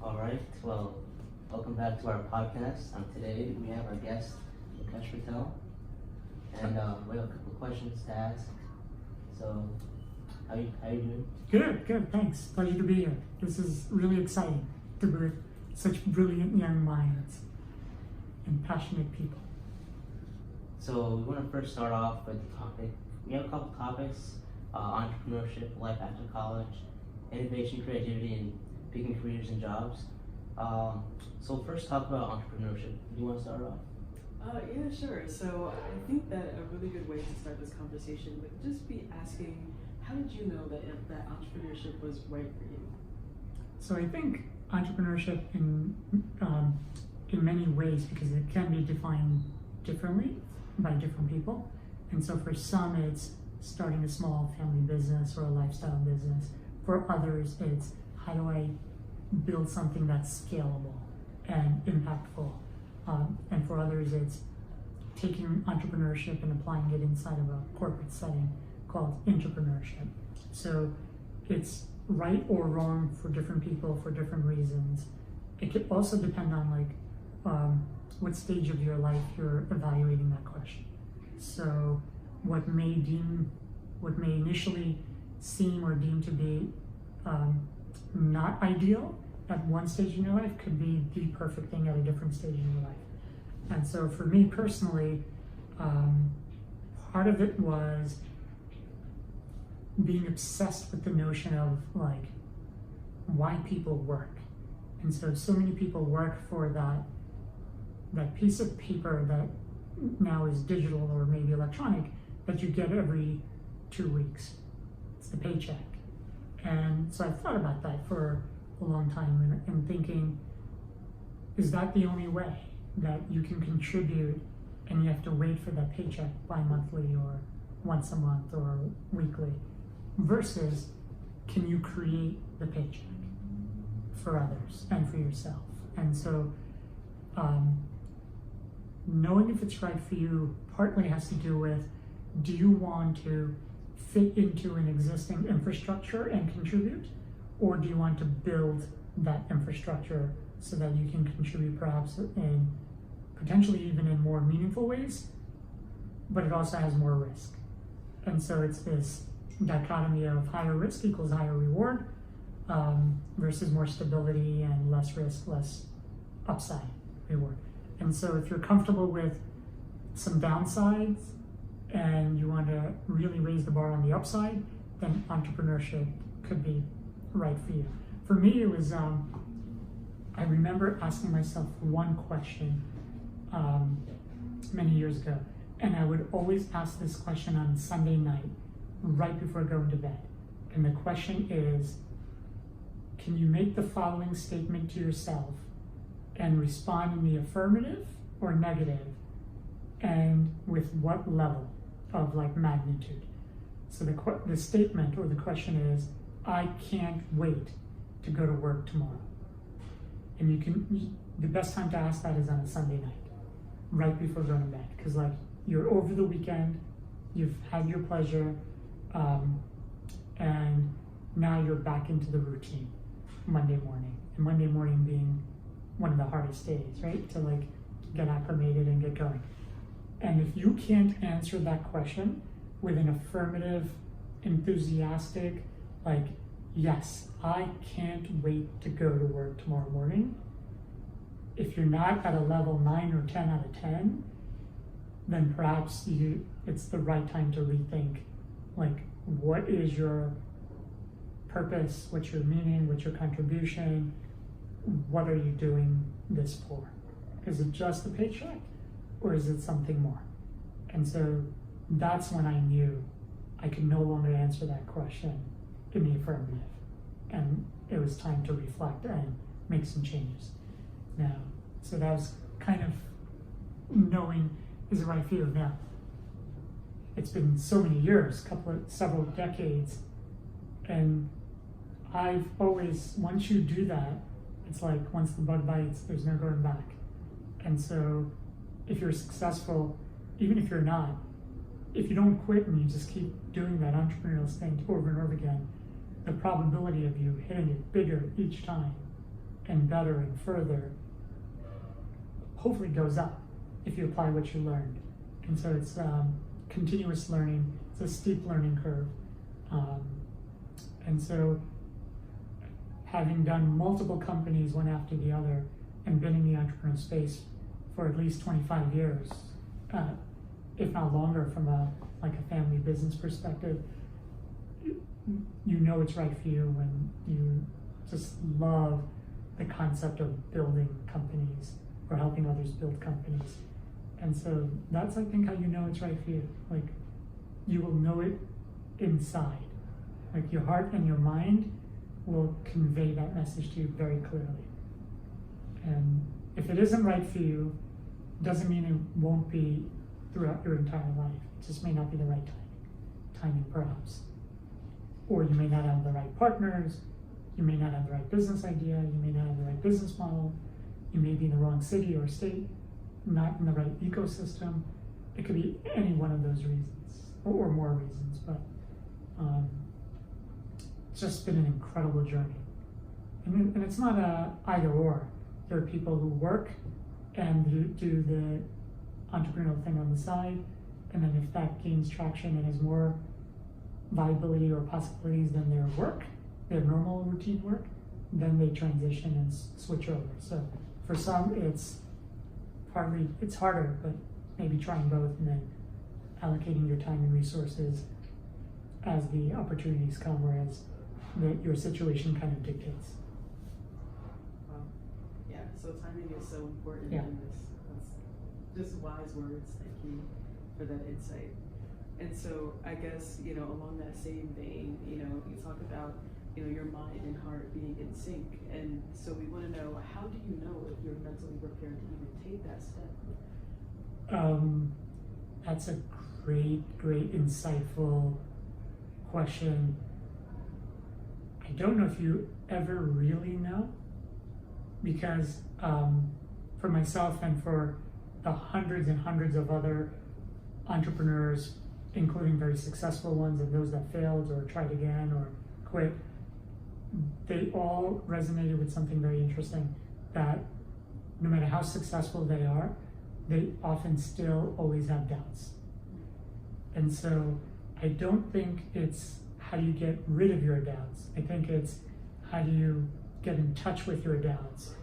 All right, well, welcome back to our podcast. Today we have our guest, Mukesh Patel, and we have a couple of questions to ask. So, how you doing? Good, thanks. Pleasure to be here. This is really exciting to be with such brilliant young minds and passionate people. So, we want to first start off with the topic. We have a couple topics: entrepreneurship, life after college, innovation, creativity, and picking careers and jobs. So first talk about entrepreneurship. Do you want to start off? Yeah, sure. So I think that a really good way to start this conversation would just be asking, how did you know that entrepreneurship was right for you? So I think entrepreneurship in many ways, because it can be defined differently by different people. And so for some, it's starting a small family business or a lifestyle business. For others, it's how do I build something that's scalable and impactful. And for others, it's taking entrepreneurship and applying it inside of a corporate setting called intrapreneurship. So it's right or wrong for different people for different reasons. It could also depend on what stage of your life you're evaluating that question. So what may initially seem or deem to be not ideal at one stage in your life could be the perfect thing at a different stage in your life. And so for me personally, part of it was being obsessed with the notion of why people work. And so many people work for that piece of paper that now is digital or maybe electronic that you get every 2 weeks. It's the paycheck. And so I thought about that for a long time and thinking, is that the only way that you can contribute and you have to wait for that paycheck bi-monthly or once a month or weekly, versus can you create the paycheck for others and for yourself? And so knowing if it's right for you partly has to do with, do you want to fit into an existing infrastructure and contribute? Or do you want to build that infrastructure so that you can contribute perhaps in potentially even in more meaningful ways, but it also has more risk? And so it's this dichotomy of higher risk equals higher reward versus more stability and less risk, less upside reward. And so if you're comfortable with some downsides and you want to really raise the bar on the upside, then entrepreneurship could be right for you. For me, it was, I remember asking myself one question many years ago, and I would always ask this question on Sunday night, right before going to bed. And the question is, can you make the following statement to yourself and respond in the affirmative or negative, and with what level of magnitude? So the statement or the question is, I can't wait to go to work tomorrow. And the best time to ask that is on a Sunday night, right before going to bed, because you're over the weekend, you've had your pleasure, and now you're back into the routine Monday morning. And Monday morning being one of the hardest days, right? To get acclimated and get going. And if you can't answer that question with an affirmative, enthusiastic, yes, I can't wait to go to work tomorrow morning. If you're not at a level 9 or 10 out of 10, then perhaps it's the right time to rethink, what is your purpose, what's your meaning, what's your contribution, what are you doing this for? Is it just the paycheck, or is it something more? And so that's when I knew I could no longer answer that question in the affirmative. And it was time to reflect and make some changes. Now, so that was kind of knowing, is it right for you? Now, it's been so many years, several decades, and I've always, once you do that, it's once the bug bites, there's no going back. And so if you're successful, even if you're not, if you don't quit and you just keep doing that entrepreneurial thing over and over again, the probability of you hitting it bigger each time and better and further hopefully goes up if you apply what you learned. And so it's continuous learning. It's a steep learning curve. And so having done multiple companies one after the other and been in the entrepreneurial space for at least 25 years, if not longer from a family business perspective, you know it's right for you when you just love the concept of building companies or helping others build companies. And so that's, I think, how you know it's right for you. Like, you will know it inside. Like, your heart and your mind will convey that message to you very clearly. And if it isn't right for you, doesn't mean it won't be throughout your entire life. It just may not be the right timing perhaps. Or you may not have the right partners, you may not have the right business idea, you may not have the right business model, you may be in the wrong city or state, not in the right ecosystem. It could be any one of those reasons, or more reasons, but it's just been an incredible journey. And it's not a either or. There are people who work and do the entrepreneurial thing on the side, and then if that gains traction and has more viability or possibilities than their work, their normal routine work, then they transition and switch over. So for some, it's harder, but maybe trying both and then allocating your time and resources as the opportunities come, whereas your situation kind of dictates. Yeah, so timing is so important Yeah. in this. That's just wise words. Thank you for that insight. And so I guess, along that same vein, you talk about, your mind and heart being in sync. And so we want to know, how do you know if you're mentally prepared to even take that step? That's a great, insightful question. I don't know if you ever really know, because for myself and for the hundreds and hundreds of other entrepreneurs, including very successful ones and those that failed or tried again or quit, they all resonated with something very interesting, that no matter how successful they are, they often still always have doubts. And so I don't think it's how do you get rid of your doubts. I think it's how do you get in touch with your doubts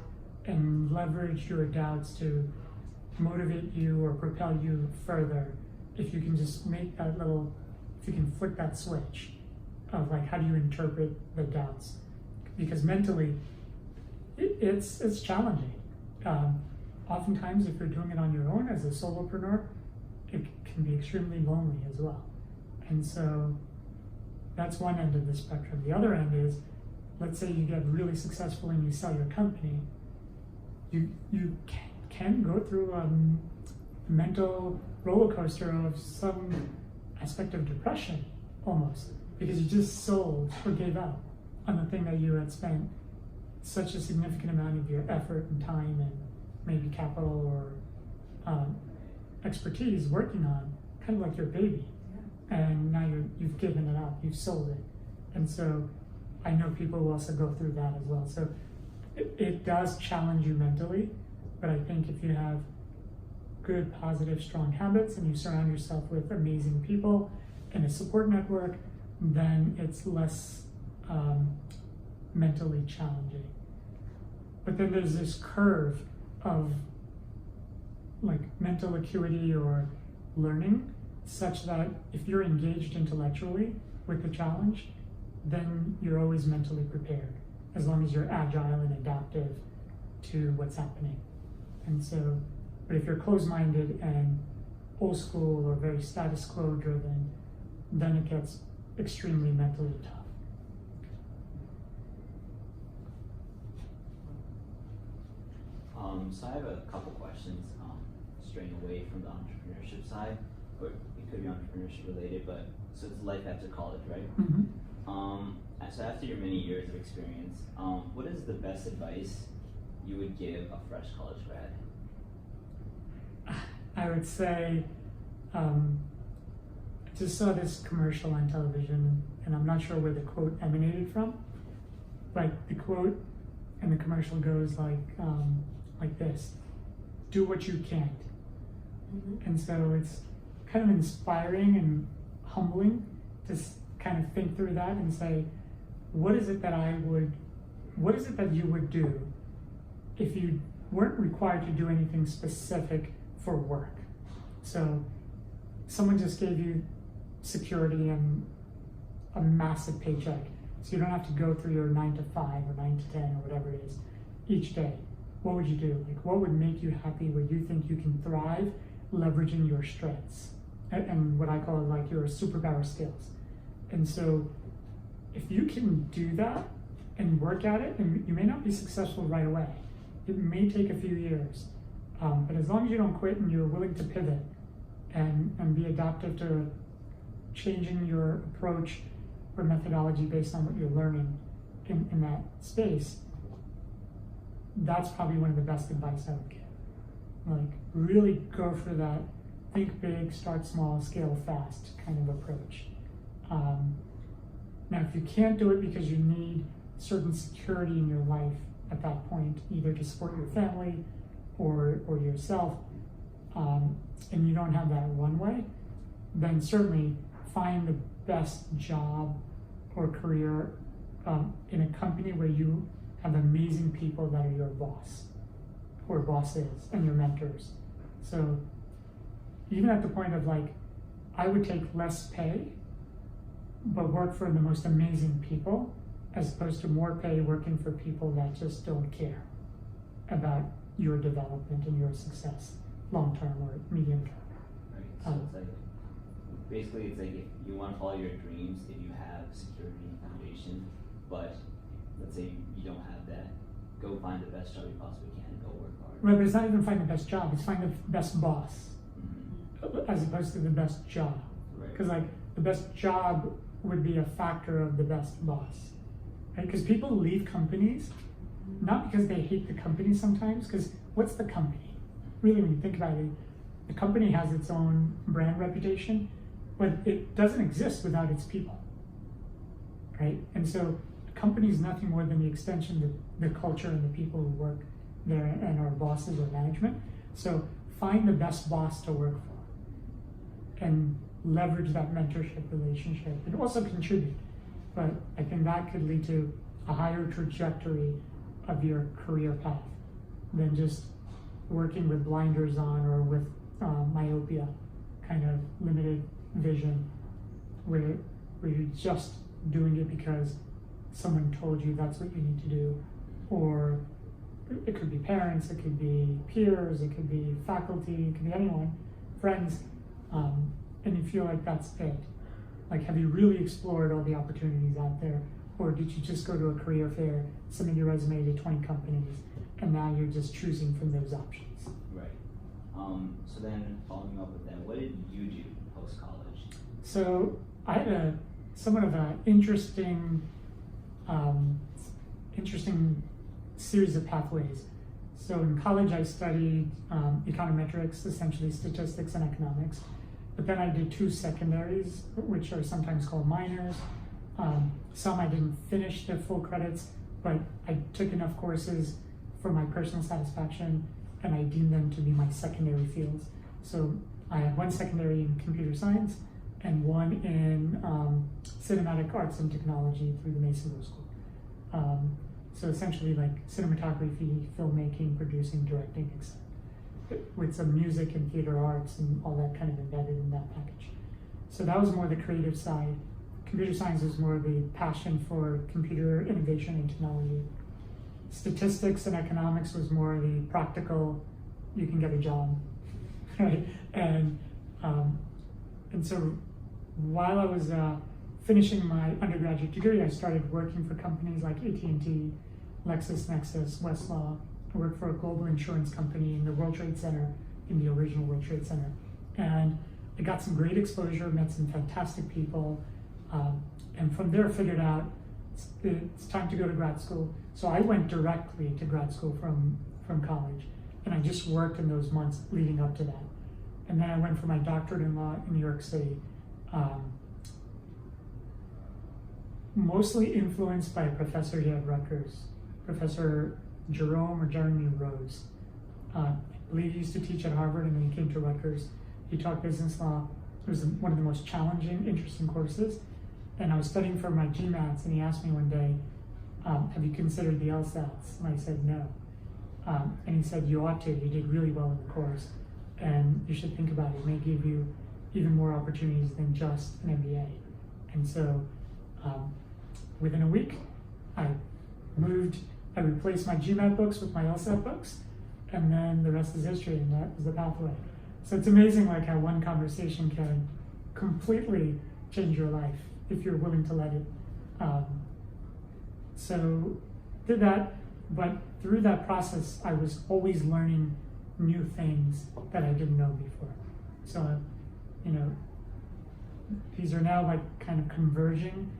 and leverage your doubts to motivate you or propel you further. If you can just make that if you can flip that switch of how do you interpret the doubts? Because mentally, it's challenging. Oftentimes, if you're doing it on your own as a solopreneur, it can be extremely lonely as well. And so that's one end of the spectrum. The other end is, let's say you get really successful and you sell your company, you can go through a mental roller coaster of some aspect of depression almost, because you just sold or gave up on the thing that you had spent such a significant amount of your effort and time and maybe capital or expertise working on, kind of like your baby. Yeah. And now you've given it up, you've sold it. And so I know people will also go through that as well. So it does challenge you mentally, but I think if you have good, positive, strong habits and you surround yourself with amazing people and a support network, then it's less mentally challenging. But then there's this curve of mental acuity or learning, such that if you're engaged intellectually with the challenge, then you're always mentally prepared, as long as you're agile and adaptive to what's happening. And so, but if you're closed-minded and old school or very status quo driven, then it gets extremely mentally tough. So I have a couple questions straying away from the entrepreneurship side, or it could be entrepreneurship related, but so it's life after college, right? Mm-hmm. So after your many years of experience, what is the best advice you would give a fresh college grad? I would say, I just saw this commercial on television, and I'm not sure where the quote emanated from, but the quote and the commercial goes like this: "Do what you can't." And so it's kind of inspiring and humbling to kind of think through that and say, what is it that you would do if you weren't required to do anything specific for work? So someone just gave you security and a massive paycheck, so you don't have to go through your 9 to 5 or 9 to 10 or whatever it is each day. What would you do? Like, what would make you happy, where you think you can thrive leveraging your strengths and what I call like your superpower skills? And so if you can do that and work at it, and you may not be successful right away, it may take a few years, but as long as you don't quit and you're willing to pivot and be adaptive to changing your approach or methodology based on what you're learning in that space, that's probably one of the best advice I would give. Like, really go for that think big, start small, scale fast kind of approach. Now, if you can't do it because you need certain security in your life at that point, either to support your family or yourself, and you don't have that runway, then certainly find the best job or career in a company where you have amazing people that are your boss or bosses and your mentors. So even at the point of like, I would take less pay, but work for the most amazing people, as opposed to more pay working for people that just don't care about your development and your success, long term or medium term. Right. So it's like, basically it's like, if you want to follow your dreams, if you have security and foundation, but let's say you don't have that, go find the best job you possibly can and go work hard. Right, but it's not even find the best job, it's find the best boss, as opposed to the best job. Right. Because like, the best job would be a factor of the best boss, right? Because people leave companies not because they hate the company sometimes, because what's the company? Really, when you think about it, the company has its own brand reputation, but it doesn't exist without its people, right? And so the company is nothing more than the extension of the culture and the people who work there and our bosses or management. So find the best boss to work for and leverage that mentorship relationship and also contribute. But I think that could lead to a higher trajectory of your career path than just working with blinders on or with myopia, kind of limited vision, where you're just doing it because someone told you that's what you need to do. Or it could be parents, it could be peers, it could be faculty, it could be anyone, friends, and you feel like that's it. Like, have you really explored all the opportunities out there? Or did you just go to a career fair, submit your resume to 20 companies, and now you're just choosing from those options? Right. So then, following up with that, what did you do post-college? So I had somewhat of an interesting series of pathways. So in college, I studied econometrics, essentially statistics and economics. But then I did 2 secondaries, which are sometimes called minors. Some I didn't finish the full credits, but I took enough courses for my personal satisfaction, and I deemed them to be my secondary fields. So I had 1 secondary in computer science and 1 in cinematic arts and technology through the Mason School. So essentially like cinematography, filmmaking, producing, directing, etc. With some music and theater arts and all that kind of embedded in that package. So that was more the creative side. Computer science was more the passion for computer innovation and technology. Statistics and economics was more the practical, you can get a job, right? And so while I was finishing my undergraduate degree, I started working for companies like AT&T, LexisNexis, Westlaw. I worked for a global insurance company in the World Trade Center, in the original World Trade Center. And I got some great exposure, met some fantastic people, and from there figured out it's time to go to grad school. So I went directly to grad school from college, and I just worked in those months leading up to that. And then I went for my doctorate in law in New York City, mostly influenced by a professor here at Rutgers, Professor Jeremy Rose. I believe he used to teach at Harvard and then he came to Rutgers. He taught business law. It was one of the most challenging, interesting courses. And I was studying for my GMATs and he asked me one day, have you considered the LSATs? And I said no. And he said, you ought to. You did really well in the course. And you should think about it. It may give you even more opportunities than just an MBA. And so within a week, I replaced my GMAT books with my LSAT books, and then the rest is history, and that was the pathway. So it's amazing like how one conversation can completely change your life if you're willing to let it. So did that, but through that process, I was always learning new things that I didn't know before. So, these are now like kind of converging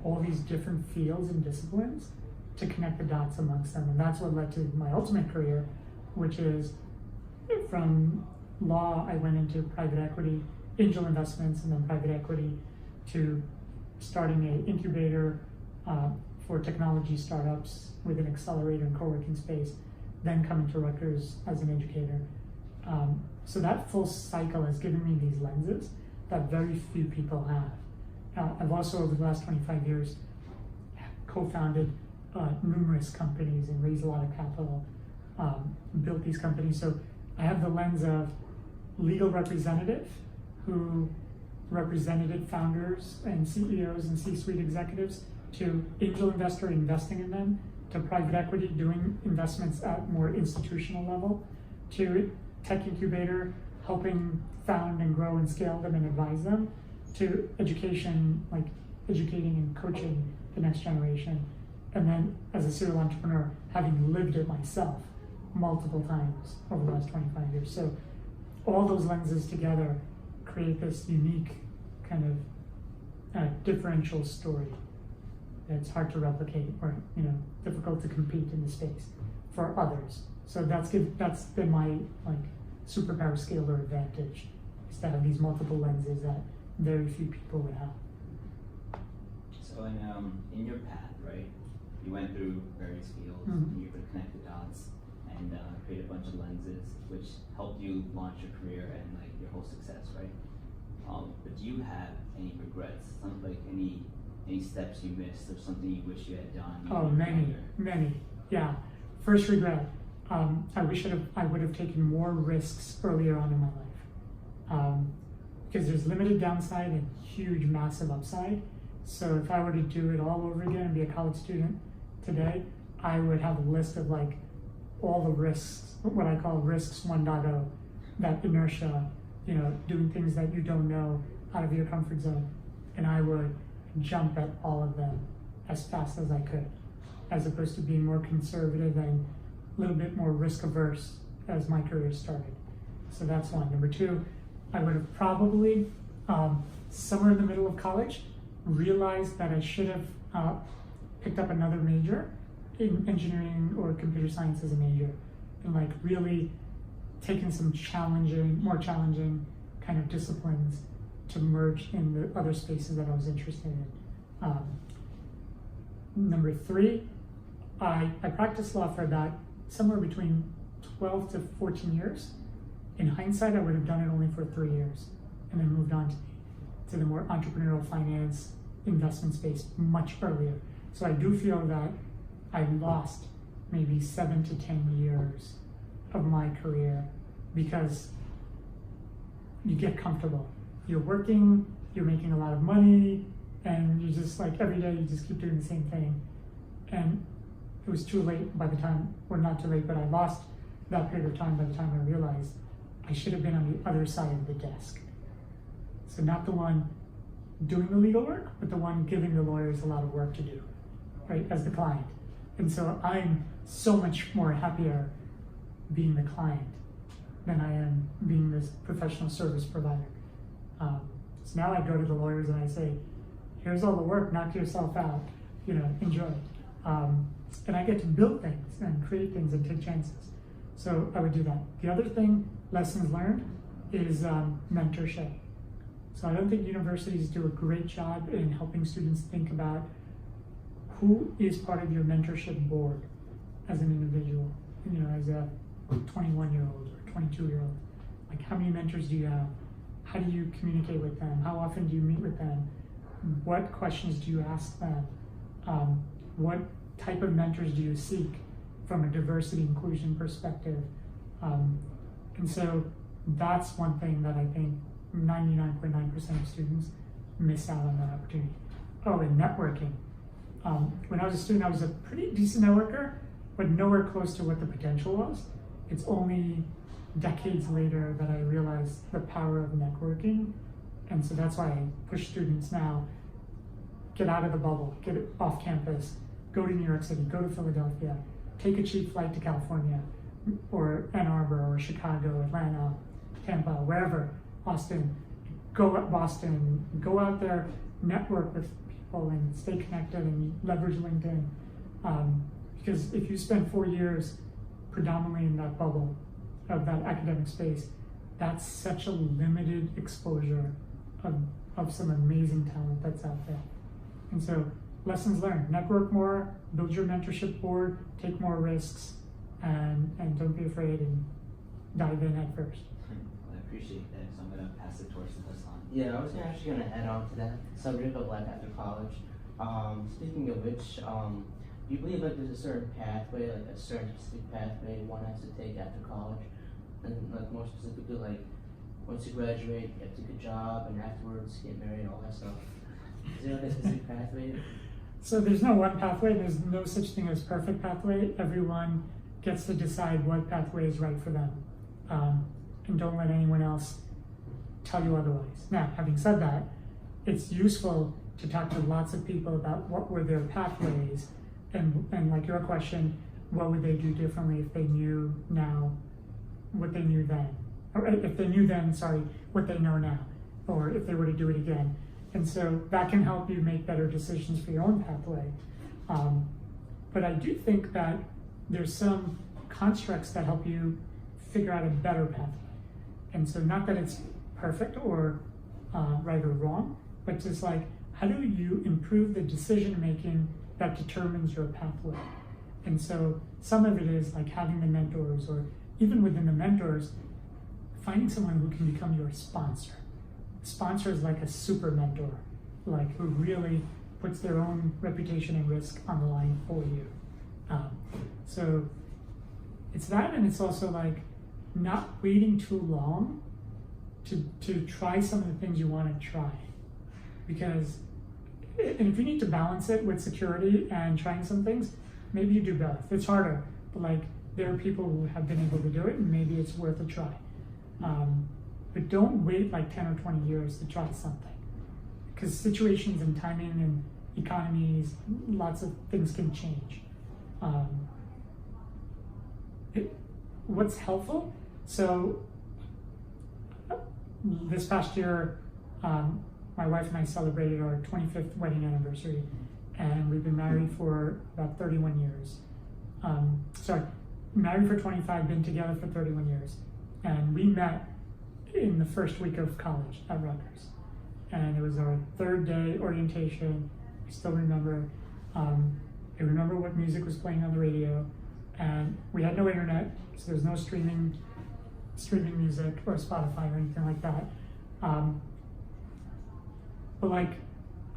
all these different fields and disciplines to connect the dots amongst them. And that's what led to my ultimate career, which is from law, I went into private equity, angel investments, and then private equity, to starting an incubator for technology startups with an accelerator and co-working space, then coming to Rutgers as an educator. So that full cycle has given me these lenses that very few people have. I've also, over the last 25 years, co-founded numerous companies and raised a lot of capital, built these companies. So I have the lens of legal representative who represented founders and CEOs and C-suite executives, to angel investor investing in them, to private equity doing investments at more institutional level, to tech incubator helping found and grow and scale them and advise them, to education, like educating and coaching the next generation. And then as a serial entrepreneur, having lived it myself multiple times over the last 25 years. So all those lenses together create this unique kind of differential story that's hard to replicate, or difficult to compete in the space for others. So that's been my superpower scalar advantage, is to have these multiple lenses that very few people would have. So in your path, right, you went through various fields, Mm-hmm. and you could connect the dots and create a bunch of lenses, which helped you launch your career and your whole success, right? But do you have any regrets? Any steps you missed, or something you wish you had done? Oh, many. Yeah. First regret. I wish I would have taken more risks earlier on in my life, because there's limited downside and huge, massive upside. So if I were to do it all over again and be a college student today, I would have a list of all the risks, what I call risks 1.0, that inertia, doing things that you don't know, out of your comfort zone, and I would jump at all of them as fast as I could, as opposed to being more conservative and a little bit more risk averse as my career started. So that's one. Number two, I would have probably, somewhere in the middle of college, realized that I should have picked up another major in engineering or computer science as a major, and really taken some more challenging kind of disciplines to merge in the other spaces that I was interested in. Number three, I practiced law for about somewhere between 12 to 14 years. In hindsight, I would have done it only for 3 years, and then moved on to the more entrepreneurial finance investment space much earlier. So I do feel that I lost maybe 7 to 10 years of my career because you get comfortable. You're working, you're making a lot of money, and you just every day you just keep doing the same thing. And it was too late by the time, or not too late, but I lost that period of time by the time I realized I should have been on the other side of the desk. So not the one doing the legal work, but the one giving the lawyers a lot of work to do, right, as the client. And so I'm so much more happier being the client than I am being this professional service provider. So now I go to the lawyers and I say, here's all the work, knock yourself out, enjoy it. And I get to build things and create things and take chances. So I would do that. The other thing, lessons learned, is mentorship. So I don't think universities do a great job in helping students think about who is part of your mentorship board. as an individual, as a 21-year-old or 22-year-old? Like, how many mentors do you have? How do you communicate with them? How often do you meet with them? What questions do you ask them? What type of mentors do you seek from a diversity inclusion perspective? And so that's one thing that I think 99.9% of students miss out on that opportunity. Oh, and networking. When I was a student, I was a pretty decent networker, but nowhere close to what the potential was. It's only decades later that I realized the power of networking. And so that's why I push students now, get out of the bubble, get off campus, go to New York City, go to Philadelphia, take a cheap flight to California, or Ann Arbor, or Chicago, Atlanta, Tampa, wherever, Austin. Go out there, network with people and stay connected and leverage LinkedIn. Because if you spend 4 years predominantly in that bubble of that academic space, that's such a limited exposure of some amazing talent that's out there. And so lessons learned: network more, build your mentorship board, take more risks, and don't be afraid and dive in at first. Well, I appreciate that, so I'm going to pass the torch to Hassan. Yeah, I was actually going to add on to that subject of life after college. Speaking of which, do you believe like there's a certain pathway, like a certain specific pathway one has to take after college? And like more specifically, like once you graduate, you have to get a job, and afterwards get married, all that stuff. Is there like a specific pathway? So there's no one pathway. There's no such thing as perfect pathway. Everyone gets to decide what pathway is right for them. And don't let anyone else tell you otherwise. Now, having said that, it's useful to talk to lots of people about what were their pathways, and like your question, what would they do differently if they knew now what they knew then? Or if they knew then, what they know now, or if they were to do it again. And so that can help you make better decisions for your own pathway. But I do think that there's some constructs that help you figure out a better pathway. And so not that it's perfect or right or wrong, but just like, how do you improve the decision making that determines your pathway? And so some of it is like having the mentors, or even within the mentors, finding someone who can become your sponsor. Sponsor is like a super mentor, like who really puts their own reputation and risk on the line for you. So it's that, and it's also like not waiting too long to try some of the things you want to try. Because, and if you need to balance it with security and trying some things, maybe you do both. It's harder, but like there are people who have been able to do it, and maybe it's worth a try. But don't wait like 10 or 20 years to try something, because situations and timing and economies, lots of things can change. What's helpful? So this past year, my wife and I celebrated our 25th wedding anniversary, and we've been married for about 31 years. Married for 25, been together for 31 years. And we met in the first week of college at Rutgers. And it was our third day orientation. I still remember. I remember what music was playing on the radio. And we had no internet, so there's no streaming music or Spotify or anything like that. But like,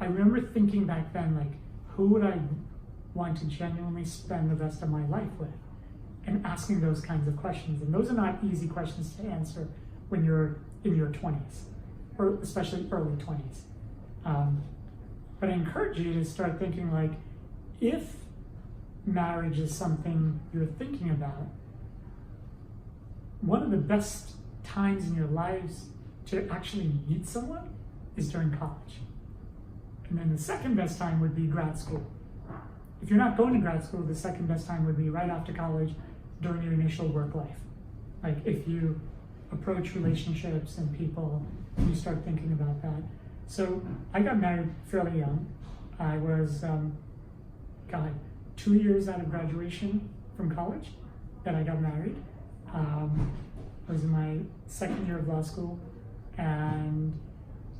I remember thinking back then, like, who would I want to genuinely spend the rest of my life with? And asking those kinds of questions. And those are not easy questions to answer when you're in your 20s, or especially early 20s. But I encourage you to start thinking like, if marriage is something you're thinking about, one of the best times in your lives to actually meet someone is during college. And then the second best time would be grad school. If you're not going to grad school, the second best time would be right after college, during your initial work life. Like if you approach relationships and people, and you start thinking about that. So I got married fairly young. I was, 2 years out of graduation from college that I got married. I was in my second year of law school, and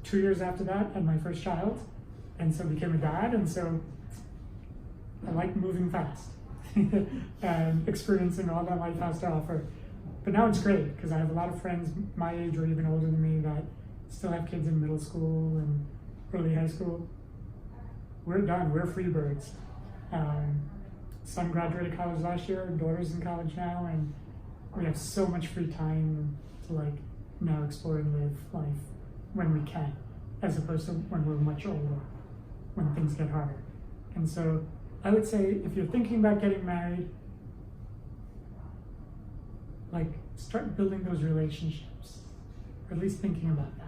2 years after that, had my first child, and so became a dad, and so I like moving fast. and experiencing all that life has to offer. But now it's great because I have a lot of friends my age or even older than me that still have kids in middle school and early high school. We're done. We're free birds. Son graduated college last year, daughter's in college now, and we have so much free time to like now explore and live life when we can, as opposed to when we're much older, when things get harder. And so I would say if you're thinking about getting married, like start building those relationships, or at least thinking about that.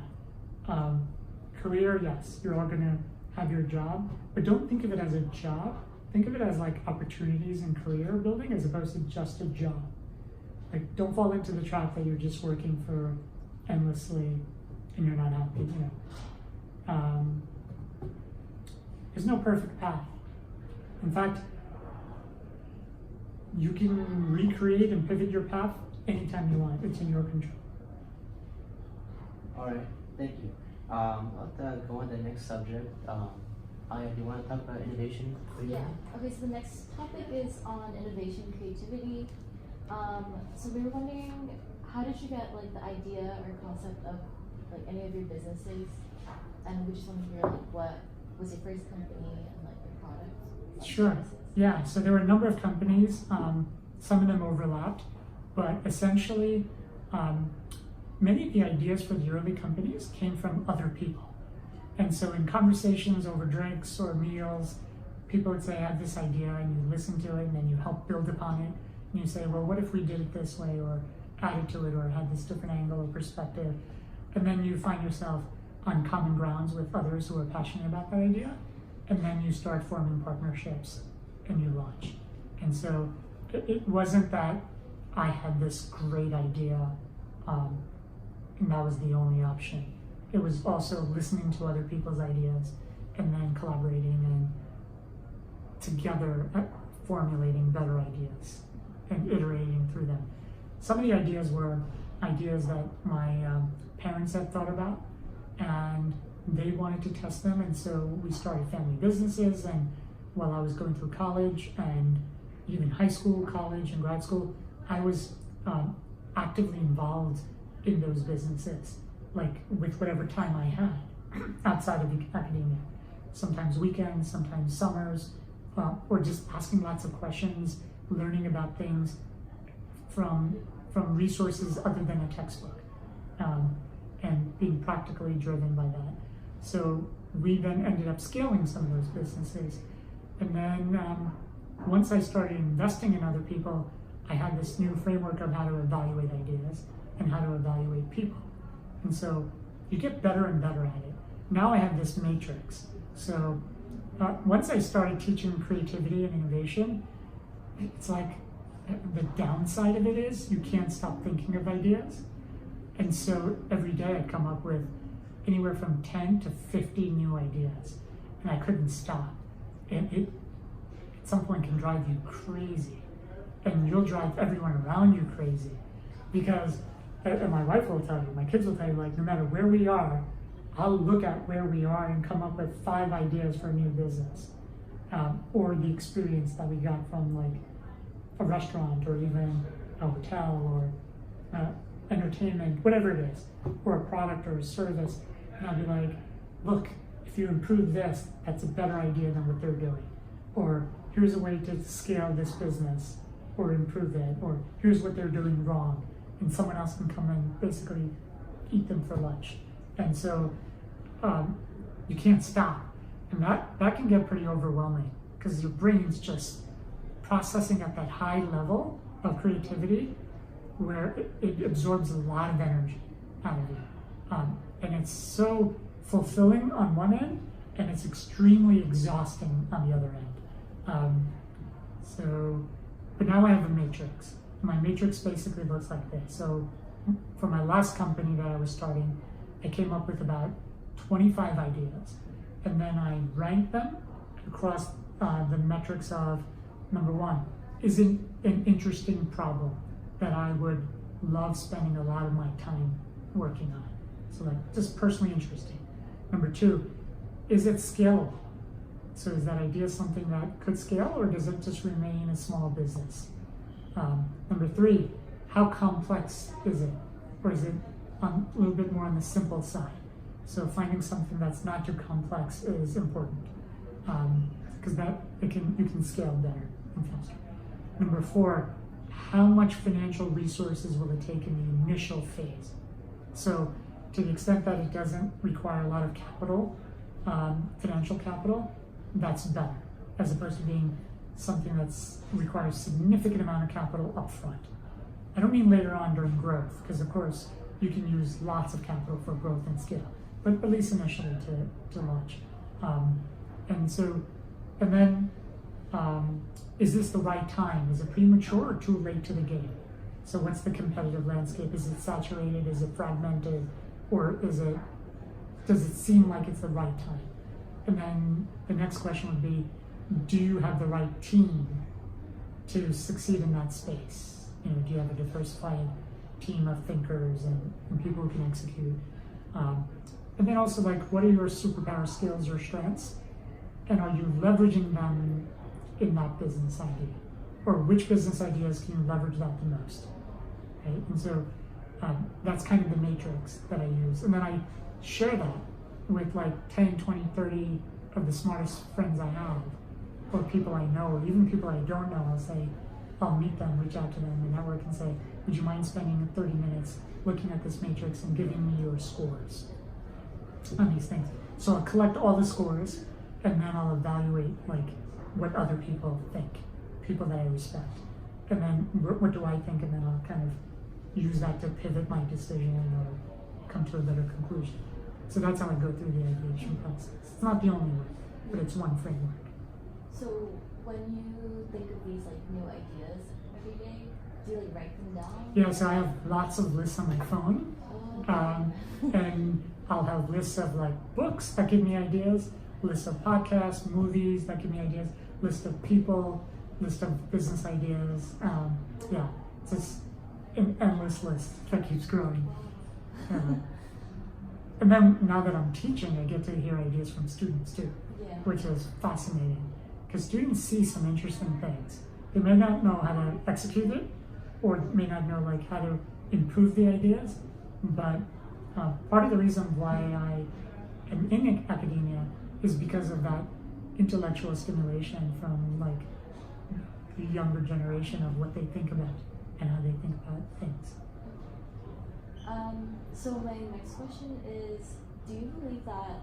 Career, yes, you're all gonna have your job, but don't think of it as a job. Think of it as like opportunities in career building as opposed to just a job. Like don't fall into the trap that you're just working for endlessly and you're not happy, you know. There's no perfect path. In fact, you can recreate and pivot your path anytime you want. It's in your control. All right, thank you. I'll go on to the next subject. Aya, do you want to talk about innovation? Yeah. Okay, so the next topic is on innovation, creativity. So we were wondering, how did you get like the idea or concept of like any of your businesses? And we just want to hear like what was your first company and like the product? Sure. Yeah. So there were a number of companies. Some of them overlapped, but essentially, many of the ideas for the early companies came from other people. And so in conversations over drinks or meals, people would say, I have this idea, and you listen to it, and then you help build upon it. And you say, well, what if we did it this way, or added to it, or had this different angle or perspective? And then you find yourself on common grounds with others who are passionate about that idea. And then you start forming partnerships and you launch. And so it wasn't that I had this great idea and that was the only option. It was also listening to other people's ideas and then collaborating and together formulating better ideas and iterating through them. Some of the ideas were ideas that my parents had thought about and they wanted to test them, and so we started family businesses. And while I was going through college and even high school, college, and grad school, I was actively involved in those businesses, like with whatever time I had outside of academia. Sometimes weekends, sometimes summers, or just asking lots of questions, learning about things from resources other than a textbook, and being practically driven by that. So we then ended up scaling some of those businesses. And then once I started investing in other people, I had this new framework of how to evaluate ideas and how to evaluate people. And so you get better and better at it. Now I have this matrix. So once I started teaching creativity and innovation, it's like the downside of it is you can't stop thinking of ideas. And so every day I'd come up with anywhere from 10 to 50 new ideas, and I couldn't stop. And it at some point can drive you crazy, and you'll drive everyone around you crazy, because, and my wife will tell you, my kids will tell you, like, no matter where we are, I'll look at where we are and come up with 5 ideas for a new business, or the experience that we got from like a restaurant or even a hotel or entertainment, whatever it is, or a product or a service. And I'll be like, look, if you improve this, that's a better idea than what they're doing. Or here's a way to scale this business or improve it. Or here's what they're doing wrong. And someone else can come and basically eat them for lunch. And so you can't stop. And that can get pretty overwhelming because your brain's just processing at that high level of creativity where it absorbs a lot of energy out of you. And it's so fulfilling on one end, and it's extremely exhausting on the other end. But now I have a matrix. My matrix basically looks like this. So for my last company that I was starting, I came up with about 25 ideas. And then I ranked them across the metrics of, number 1, is it an interesting problem that I would love spending a lot of my time working on? So like just personally interesting. Number 2, is it scalable? So is that idea something that could scale, or does it just remain a small business? Number 3, how complex is it? Or is it a little bit more on the simple side? So finding something that's not too complex is important, because you can scale better and faster. Number 4, how much financial resources will it take in the initial phase? So to the extent that it doesn't require a lot of capital, financial capital, that's better, as opposed to being something that requires significant amount of capital up front. I don't mean later on during growth, because of course you can use lots of capital for growth and scale, but at least initially to launch. And then is this the right time? Is it premature or too late to the game? So what's the competitive landscape? Is it saturated? Is it fragmented? Or does it seem like it's the right time? And then the next question would be, do you have the right team to succeed in that space? Do you have a diversified team of thinkers and people who can execute? And then also, what are your superpower skills or strengths? And are you leveraging them in that business idea? Or which business ideas can you leverage that the most? Right? And so that's kind of the matrix that I use. And then I share that with 10, 20, 30 of the smartest friends I have, or people I know, or even people I don't know. I'll meet them, reach out to them, and network and say, would you mind spending 30 minutes looking at this matrix and giving me your scores on these things? So I'll collect all the scores, and then I'll evaluate what other people think, people that I respect. And then what do I think, and then I'll kind of use that to pivot my decision or come to a better conclusion. So that's how I go through the ideation process. It's not the only way, but it's one framework. So when you think of these new ideas every day, do you write them down? Yeah, so I have lots of lists on my phone. And I'll have lists of books that give me ideas, lists of podcasts, movies that give me ideas, list of people, list of business ideas. It's just an endless list that keeps growing. And then now that I'm teaching, I get to hear ideas from students too, which is fascinating, because students see some interesting things. They may not know how to execute it, or may not know how to improve the ideas, but part of the reason why I am in academia is because of that intellectual stimulation from the younger generation of what they think about and how they think about things. So my next question is, do you believe that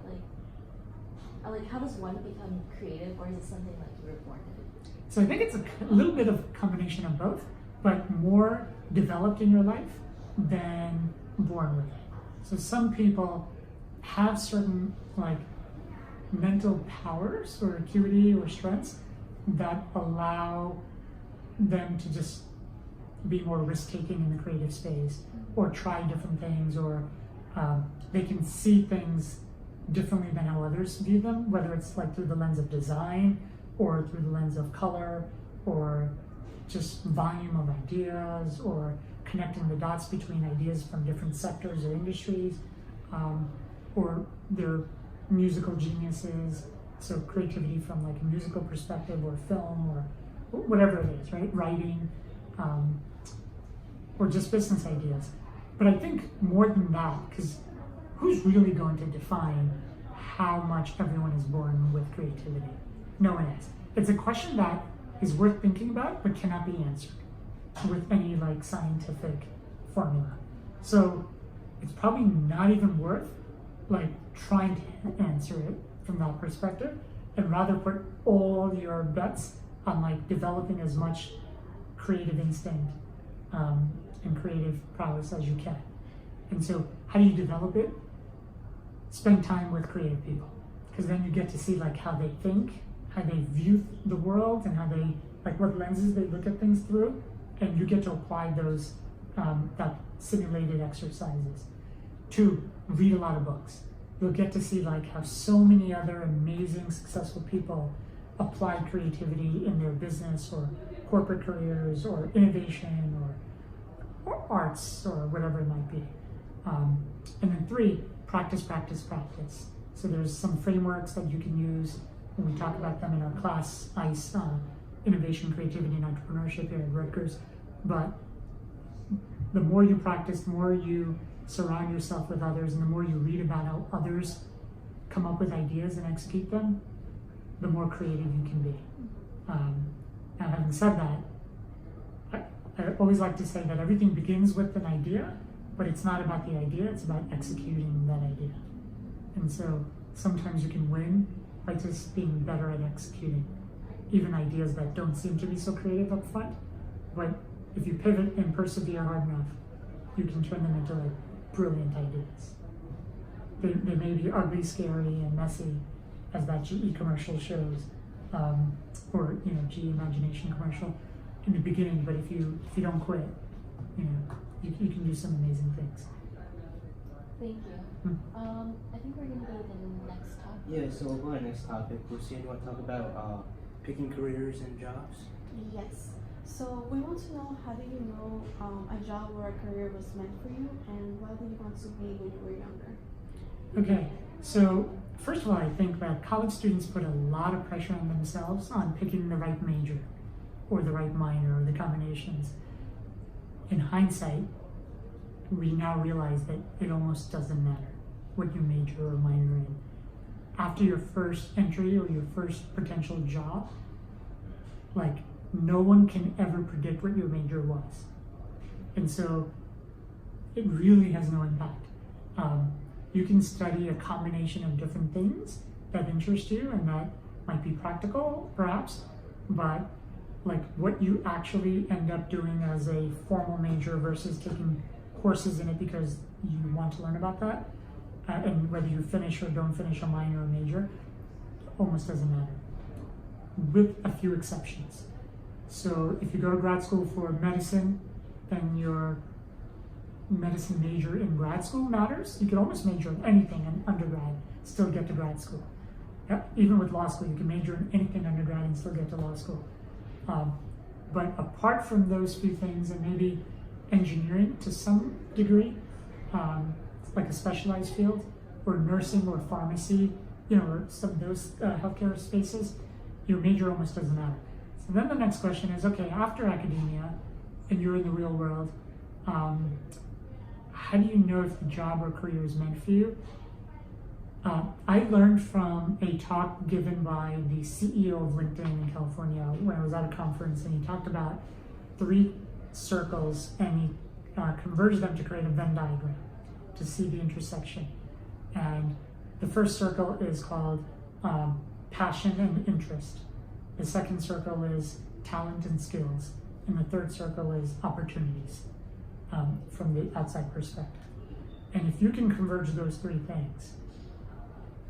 how does one become creative, or is it something you were born with? So I think it's a little bit of a combination of both, but more developed in your life than born with it. So some people have certain mental powers or acuity or strengths that allow them to just be more risk-taking in the creative space, or try different things, or they can see things differently than how others view them, whether it's through the lens of design, or through the lens of color, or just volume of ideas, or connecting the dots between ideas from different sectors or industries, or they're musical geniuses, so creativity from a musical perspective, or film, or whatever it is, right? Writing, or just business ideas. But I think more than that, because who's really going to define how much everyone is born with creativity? No one is. It's a question that is worth thinking about, but cannot be answered with any scientific formula. So it's probably not even worth trying to answer it from that perspective, and rather put all your bets on developing as much creative instinct and creative prowess as you can. And so how do you develop it? Spend time with creative people, because then you get to see how they think, how they view the world, and how they what lenses they look at things through, and you get to apply those that simulated exercises. 2, read a lot of books. You'll get to see how so many other amazing successful people applied creativity in their business or corporate careers or innovation or arts or whatever it might be. And then 3, practice. So there's some frameworks that you can use and we talk about them in our class, ICE, Innovation, Creativity, and Entrepreneurship here at Rutgers. But the more you practice, the more you surround yourself with others, and the more you read about how others come up with ideas and execute them, the more creative you can be. Now, having said that, I always like to say that everything begins with an idea, but it's not about the idea, it's about executing that idea. And so sometimes you can win by just being better at executing even ideas that don't seem to be so creative up front. But if you pivot and persevere hard enough, you can turn them into like brilliant ideas. They may be ugly, scary, and messy, as that GE commercial shows, or GE Imagination commercial in the beginning. But if you don't quit, you can do some amazing things. Thank you. I think we're gonna go to the next topic. Yeah, so we'll go to the next topic. Lucia, you want to talk about picking careers and jobs? Yes. So we want to know, how do you know a job or a career was meant for you, and what did you want to be when you were younger? Okay, so first of all, I think that college students put a lot of pressure on themselves on picking the right major or the right minor or the combinations. In hindsight, we now realize that it almost doesn't matter what you major or minor in. After your first entry or your first potential job, like, no one can ever predict what your major was. And so it really has no impact. You can study a combination of different things that interest you and that might be practical, perhaps, but like what you actually end up doing as a formal major versus taking courses in it because you want to learn about that, and whether you finish or don't finish a minor or major, almost doesn't matter, with a few exceptions. So if you go to grad school for medicine, then your medicine major in grad school matters. You can almost major in anything in undergrad, still get to grad school. Even with law school, you can major in anything undergrad and still get to law school. But apart from those few things, and maybe engineering to some degree, like a specialized field, or nursing or pharmacy, or some of those healthcare spaces, your major almost doesn't matter. So then the next question is, okay, after academia, and you're in the real world, how do you know if the job or career is meant for you? I learned from a talk given by the CEO of LinkedIn in California when I was at a conference, and he talked about 3 circles, and he converged them to create a Venn diagram to see the intersection. And the first circle is called passion and interest. The second circle is talent and skills. And the third circle is opportunities from the outside perspective. And if you can converge those 3 things,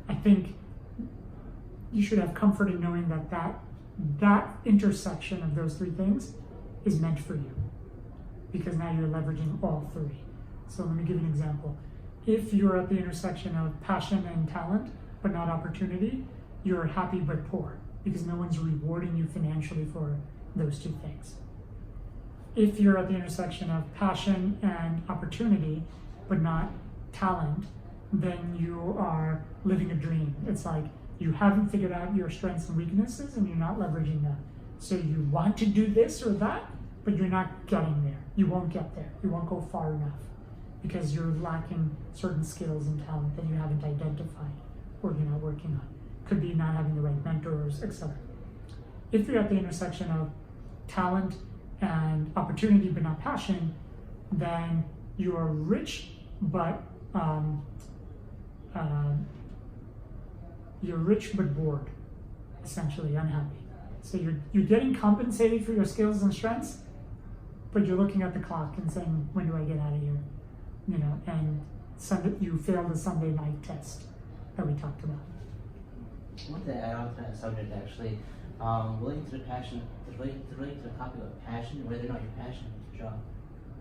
I think you should have comfort in knowing that intersection of those 3 things is meant for you, because now you're leveraging all 3. So let me give you an example. If you're at the intersection of passion and talent, but not opportunity, you're happy but poor, because no one's rewarding you financially for those 2 things. If you're at the intersection of passion and opportunity, but not talent, then you are living a dream. It's like you haven't figured out your strengths and weaknesses, and you're not leveraging them. So you want to do this or that, but you're not getting there. You won't get there. You won't go far enough because you're lacking certain skills and talent that you haven't identified or you're not working on. Could be not having the right mentors, etc. If you're at the intersection of talent and opportunity but not passion, then you are rich but bored, essentially unhappy. So you're getting compensated for your skills and strengths, but you're looking at the clock and saying, when do I get out of here? And you failed the Sunday night test that we talked about. I want to add on to that subject actually, relating to the topic of passion, whether or not you're passionate about your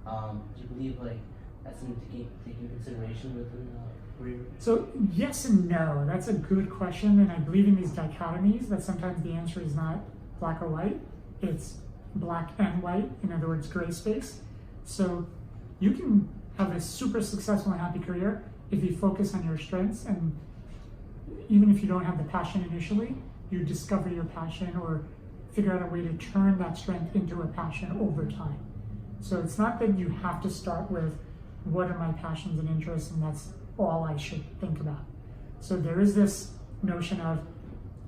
job. Do you believe that's something to take into consideration within career? So yes and no. That's a good question, and I believe in these dichotomies that sometimes the answer is not black or white. It's black and white, in other words, gray space. So you can have a super successful and happy career if you focus on your strengths, and even if you don't have the passion initially, you discover your passion or figure out a way to turn that strength into a passion over time. So it's not that you have to start with what are my passions and interests and that's all I should think about. So there is this notion of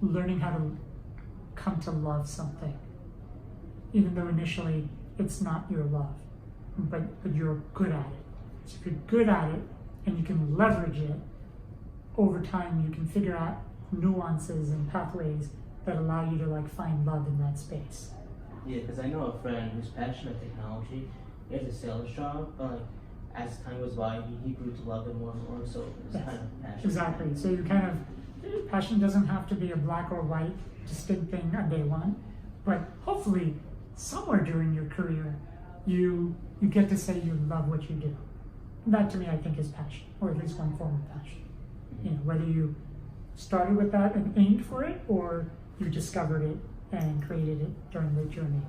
learning how to come to love something, even though initially it's not your love, but you're good at it. So if you're good at it and you can leverage it, over time you can figure out nuances and pathways that allow you to like find love in that space. Yeah, because I know a friend who's passionate about technology. He has a sales job, but like, as time goes by, he grew to love it more and more. So it's Yes, kind of passion. exactly. So you kind of, passion doesn't have to be a black or white distinct thing on day one, but hopefully somewhere during your career, you get to say you love what you do. That to me, I think is passion, or at least one form of passion. You know, whether you started with that and aimed for it, or you discovered it and created it during the journey.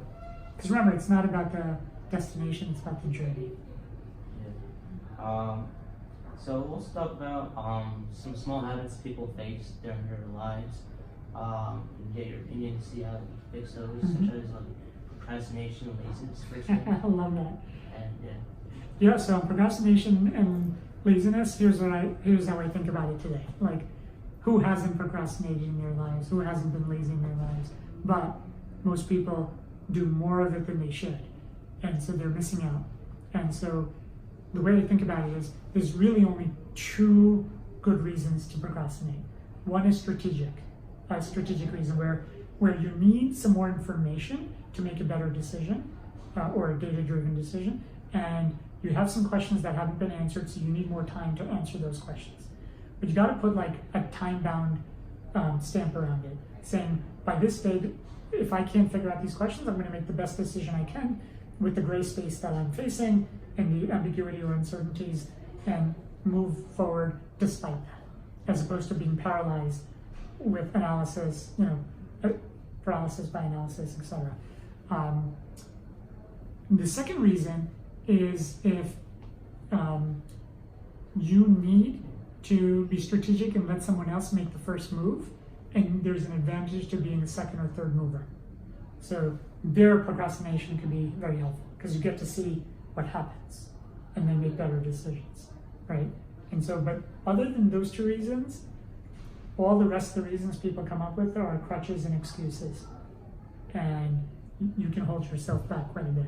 Because remember, it's not about the destination, it's about the journey. Yeah. So we'll also talk about some small habits people face during their lives. And get your opinion to see how you fix those, such as like procrastination and laziness, for example. I love that. And Yeah, so procrastination and laziness, here's how I think about it today. Like, who hasn't procrastinated in their lives? Who hasn't been lazy in their lives? But most people do more of it than they should. And so they're missing out. And so the way I think about it is there's really only two good reasons to procrastinate. One is strategic, a strategic reason where you need some more information to make a better decision or a data-driven decision. And you have some questions that haven't been answered, so you need more time to answer those questions. But you got to put like a time-bound stamp around it, saying by this date, if I can't figure out these questions, I'm going to make the best decision I can with the gray space that I'm facing and the ambiguity or uncertainties, and move forward despite that, as opposed to being paralyzed with analysis, paralysis by analysis, etc. The second reason is if you need to be strategic and let someone else make the first move, and there's an advantage to being a second or third mover. So their procrastination can be very helpful because you get to see what happens and then make better decisions, right? And so, but other than those two reasons, all the rest of the reasons people come up with are crutches and excuses, and you can hold yourself back quite a bit.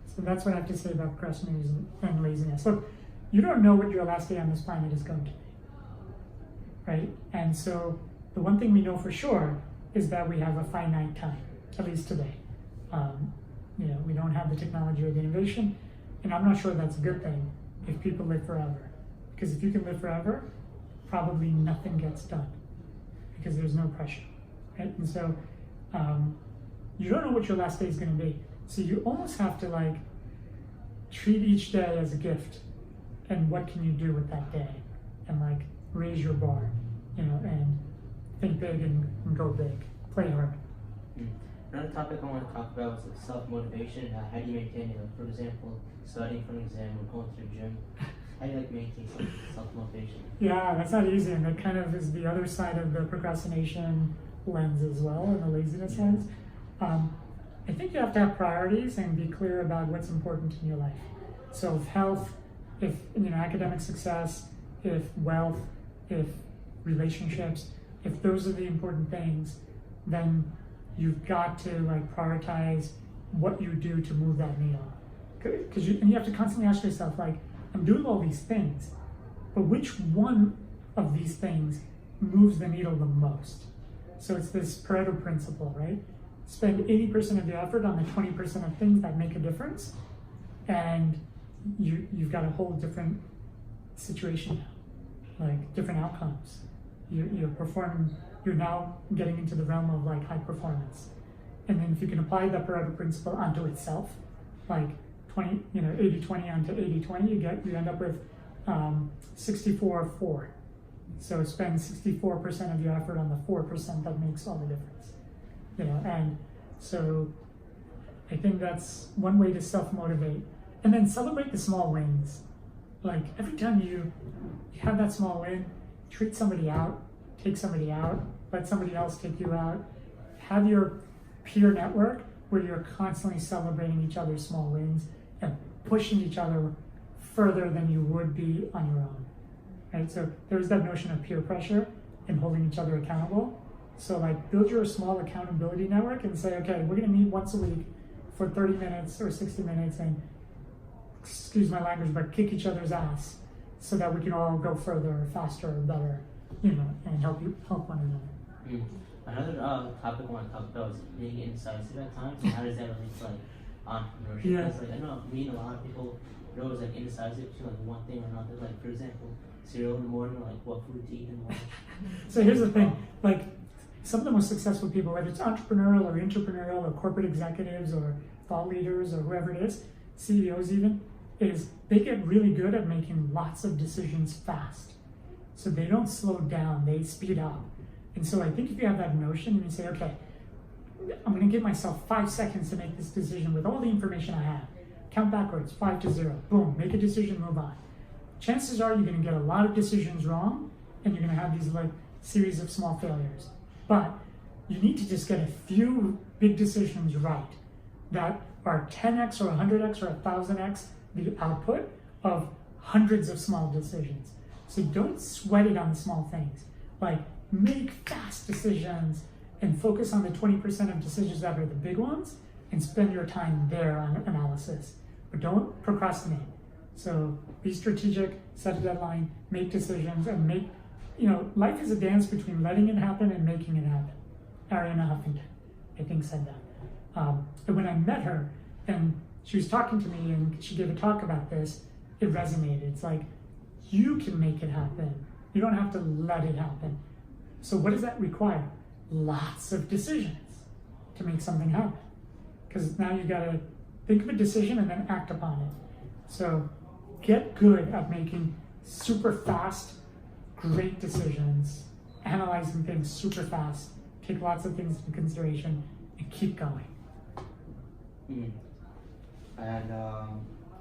So that's what I have to say about procrastination and laziness. Look, you don't know what your last day on this planet is going to be, right? And so the one thing we know for sure is that we have a finite time, at least today. We don't have the technology or the innovation, and I'm not sure that's a good thing if people live forever. Because if you can live forever, probably nothing gets done because there's no pressure, right? And so you don't know what your last day is going to be. So you almost have to like treat each day as a gift, and what can you do with that day, and like raise your bar, and think big and go big, play hard. Another topic I want to talk about is like self-motivation. How do you maintain it? Like, for example, studying for an exam or going to the gym. How do you like maintain self-motivation? Yeah, that's not easy, and that kind of is the other side of the procrastination lens as well, and the laziness lens. I think you have to have priorities and be clear about what's important in your life. So if health, if academic success, if wealth, if relationships, if those are the important things, then you've got to like prioritize what you do to move that needle. Because you have to constantly ask yourself, like, I'm doing all these things, but which one of these things moves the needle the most? So it's this Pareto principle, right? Spend 80% of your effort on the 20% of things that make a difference, and you've got a whole different situation now, like different outcomes. You're performing. You're now getting into the realm of like high performance, and then if you can apply the Pareto principle onto itself, like 80-20 onto 80-20, you end up with 64-4. So spend 64% of your effort on the 4% that makes all the difference. And so I think that's one way to self-motivate. And then celebrate the small wins. Like every time you have that small win, treat somebody out, take somebody out, let somebody else take you out, have your peer network where you're constantly celebrating each other's small wins and pushing each other further than you would be on your own, right? So there's that notion of peer pressure and holding each other accountable. So like build your small accountability network and say, okay, we're gonna meet once a week for 30 minutes or 60 minutes and, excuse my language, but kick each other's ass so that we can all go further or faster or better, and help one another. Another topic I want to talk about is being indecisive at times, and how does that relate to like entrepreneurship? Yeah. Because like I know me and a lot of people are always like indecisive to like one thing or another. Like for example, cereal in the morning, or like what food to eat in the morning. So here's the thing, like some of the most successful people, whether it's entrepreneurial or intrapreneurial or corporate executives or thought leaders or whoever it is, CEOs even, is they get really good at making lots of decisions fast. So they don't slow down, they speed up. And so I think if you have that notion and you say, okay, I'm gonna give myself 5 seconds to make this decision with all the information I have. Count backwards, 5 to 0, boom, make a decision, move on. Chances are you're gonna get a lot of decisions wrong and you're gonna have these like series of small failures. But you need to just get a few big decisions right that are 10x or 100x or 1000x the output of hundreds of small decisions. So don't sweat it on the small things. Like make fast decisions and focus on the 20% of decisions that are the big ones and spend your time there on analysis. But don't procrastinate. So be strategic, set a deadline, make decisions, and make, life is a dance between letting it happen and making it happen. Arianna Huffington, I think, said that. And when I met her and she was talking to me and she gave a talk about this, it resonated. It's like, you can make it happen. You don't have to let it happen. So what does that require? Lots of decisions to make something happen. Because now you gotta think of a decision and then act upon it. So get good at making super fast, great decisions, analyzing things super fast, take lots of things into consideration, and keep going. And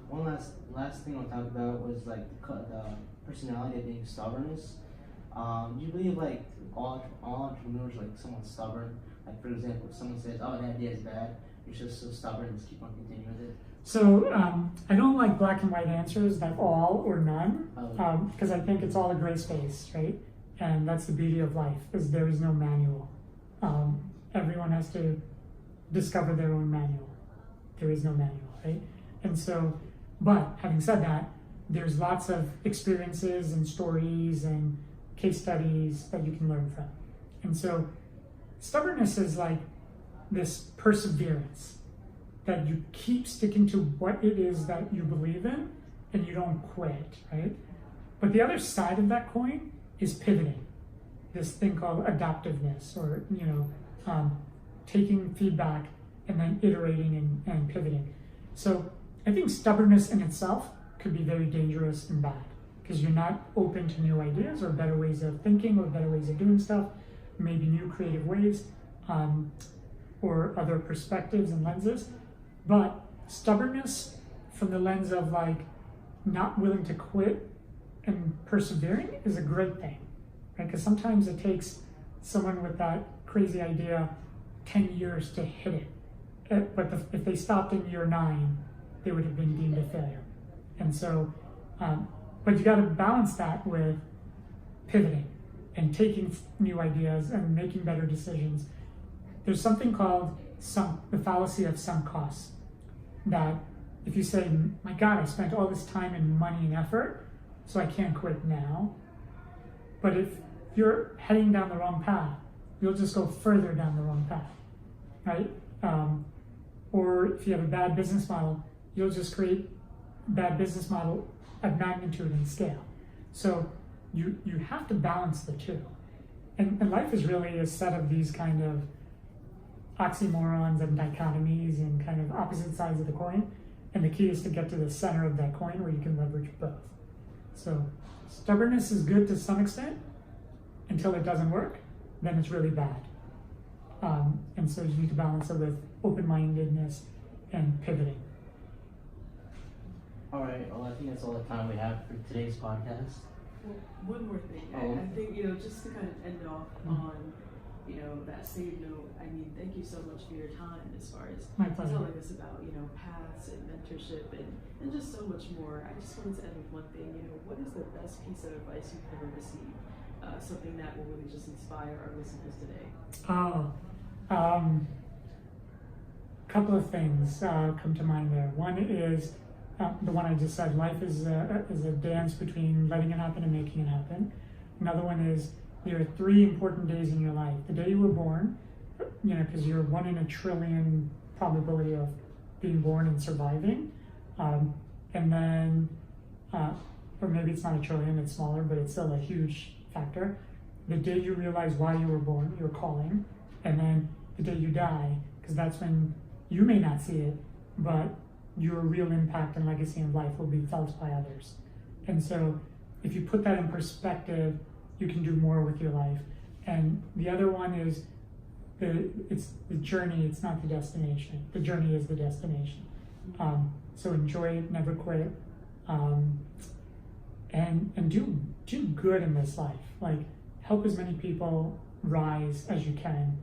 one last thing I'll talk about was like the personality of being stubbornness. Do you believe like all entrepreneurs are like somewhat stubborn? Like for example, if someone says, "Oh, that idea is bad," you're just so stubborn and just keep on continuing with it. So I don't like black and white answers, like all or none, because I think it's all a gray space, right? And that's the beauty of life, is there is no manual. Everyone has to discover their own manual. There is no manual, right? And so, but having said that, there's lots of experiences and stories and case studies that you can learn from. And so stubbornness is like this perseverance, that you keep sticking to what it is that you believe in and you don't quit, right? But the other side of that coin is pivoting, this thing called adaptiveness, or taking feedback and then iterating and pivoting. So I think stubbornness in itself could be very dangerous and bad, because you're not open to new ideas or better ways of thinking or better ways of doing stuff, maybe new creative ways, or other perspectives and lenses. But stubbornness from the lens of like not willing to quit and persevering is a great thing, right? Because sometimes it takes someone with that crazy idea 10 years to hit it. But if they stopped in year 9, they would have been deemed a failure. And so, but you got to balance that with pivoting and taking new ideas and making better decisions. There's something called the fallacy of sunk costs. That if you say, my God, I spent all this time and money and effort, so I can't quit now. But if you're heading down the wrong path, you'll just go further down the wrong path, right? Or if you have a bad business model, you'll just create bad business model at magnitude and scale. So you have to balance the two. And life is really a set of these kind of oxymorons and dichotomies and kind of opposite sides of the coin. And the key is to get to the center of that coin where you can leverage both. So stubbornness is good to some extent until it doesn't work, then it's really bad. And so you need to balance it with open-mindedness and pivoting. All right, well, I think that's all the time we have for today's podcast. Well, one more thing. Oh. I think, just to kind of end off on you know, that same note, I mean, thank you so much for your time as far as My pleasure. telling us about, you know, paths and mentorship and just so much more. I just wanted to end with one thing, you know, what is the best piece of advice you've ever received? Something that will really just inspire our listeners today. Couple of things come to mind there. One is the one I just said, life is a dance between letting it happen and making it happen. Another one is there are 3 important days in your life. The day you were born, you know, because you're 1 in a trillion probability of being born and surviving. And then, or maybe it's not a trillion, it's smaller, but it's still a huge factor. The day you realize why you were born, your calling, and then the day you die, because that's when you may not see it, but your real impact and legacy in life will be felt by others. And so if you put that in perspective, you can do more with your life. And the other one is it's the journey, it's not the destination. The journey is the destination. So enjoy it, never quit, and do good in this life. Like, help as many people rise as you can,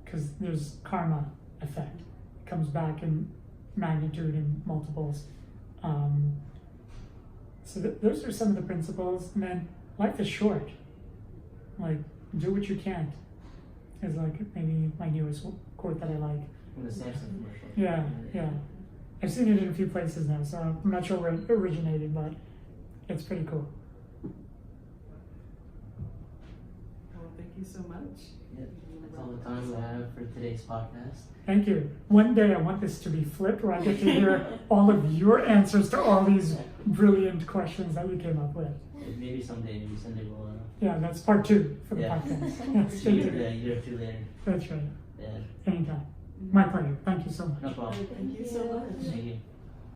because there's karma effect. It comes back in magnitude and multiples. So those are some of the principles. And then life is short. Like, do what you can. Is like maybe my newest quote that I like. From the Samsung commercial. Yeah. I've seen it in a few places now, so I'm not sure where it originated, but it's pretty cool. Well, thank you so much. Yeah, that's all the time we have for today's podcast. Thank you. One day I want this to be flipped, where I get to hear all of your answers to all these brilliant questions that you came up with. Maybe someday will. Yeah, that's part 2 for the Yeah. podcast. Yeah, stay tuned. A year or 2 later. That's right. Yeah. Anytime. My pleasure. Thank you so much. No problem. Thank you so much. Thank you.